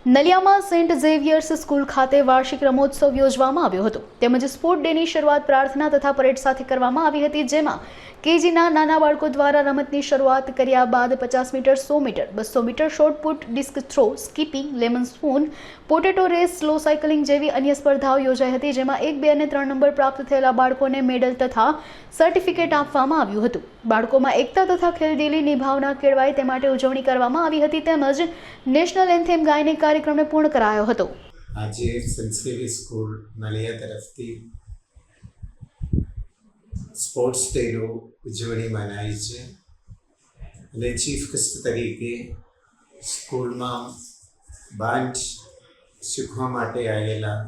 નલિયામાં Saint Xavier's school ખાતે વાર્ષિક રમોત્સવ યોજવામાં આવ્યો હતો તેમજ સ્પોર્ટ ડેની શરૂઆત પ્રાર્થના તથા પરેડ સાથે કરવામાં આવી હતી, જેમાં કેજીના નાના બાળકો દ્વારા રમતની શરૂઆત કર્યા બાદ 50 metre, 100 metre, 200 metre shot put, disc throw, skipping, lemon spoon, potato race, slow cycling જેવી અન્ય સ્પર્ધાઓ યોજાઈ હતી, જેમાં 1, 2 અને 3 નંબર પ્રાપ્ત થયેલા બાળકોને મેડલ તથા સર્ટિફિકેટ આપવામાં આવ્યું હતું। બાળકોમાં એકતા તથા ખેલદિલીની ભાવના કેળવાય તે માટે ઉજવણી કરવામાં આવી હતી તેમજ નેશનલ એન્થેમ ગાઈને કાર્યક્રમને પૂર્ણ કરાયો હતો। આજે સેન્ટ ઝેવિયર સ્કૂલ નલિયા તરફથી સ્પોર્ટ્સ ડેનો ઉજવણી મનાઈ છે અને ચીફ ગેસ્ટ તરીકે સ્કૂલમાં બાન્ડ શીખવા માટે આવેલા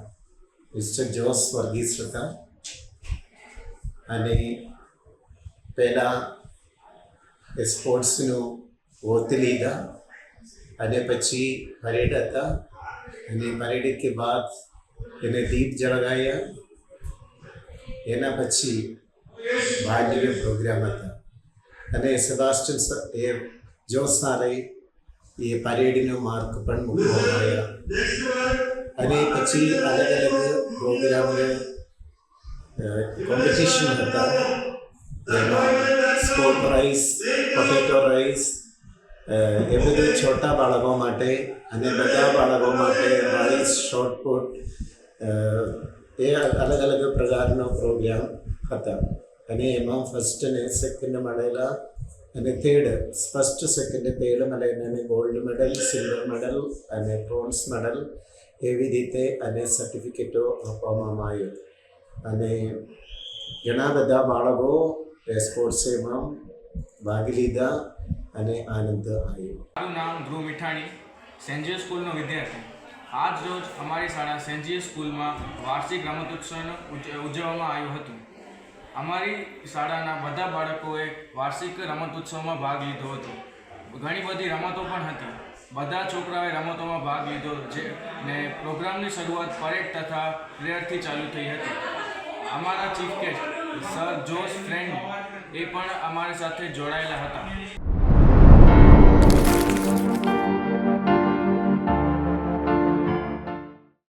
મિસ્ટર જોસ વર્ગીસ હતા અને પહેલાં એ સ્પોર્ટ્સનું ઓત લીધા અને પછી પરેડ હતા અને પરેડ કે બાદ એને દીપ જળગાયા, એના પછી બાંડનો પ્રોગ્રામ હતા અને સેબાસ્ટિયન એ જોસ સારે એ પરેડનો માર્ક પણ મૂકવામાં આવ્યા અને પછી અલગ અલગ પ્રોગ્રામને કોમ્પિટિશન હતા, જેમાં સ્પોર્ટ રાઈસ, પોટેટો રાઈસ, એ બધું છોટા બાળકો માટે અને બધા બાળકો માટે રાઈસ, શોર્ટ પુટ, એ અલગ અલગ પ્રકારનો પ્રોગ્રામ હતા અને એમાં ફર્સ્ટ અને સેકન્ડ મળેલા અને ફર્સ્ટ, સેકન્ડ, થર્ડ મળેલા અને ગોલ્ડ મેડલ, સિલ્વર મેડલ અને બ્રોન્ઝ મેડલ એવી રીતે અને સર્ટિફિકેટો આપવામાં આવ્યો અને ઘણા બધા બાળકો સ્પોર્ટ્સમાં ભાગ લીધા અને આનંદ આવ્યો। મારું નામ ધ્રુવ મિઠાણી, સેન્ટ ઝેવિયર સ્કૂલનો વિદ્યાર્થી। આજ રોજ અમારી શાળા સેન્ટ ઝેવિયર સ્કૂલમાં વાર્ષિક રમતોત્સવનું ઉજવવામાં આવ્યું હતું। અમારી શાળાના બધા બાળકોએ વાર્ષિક રમતોત્સવમાં ભાગ લીધો હતો। ઘણી બધી રમતો પણ હતી, બધા છોકરાઓએ રમતોમાં ભાગ લીધો છે ને પ્રોગ્રામની શરૂઆત પરેડ તથા પ્રેયરથી ચાલુ થઈ હતી। અમારા ચીફ ગેસ્ટ સર જોસ ફ્રેન્ડ એ પણ અમારી સાથે જોડાયેલા હતા।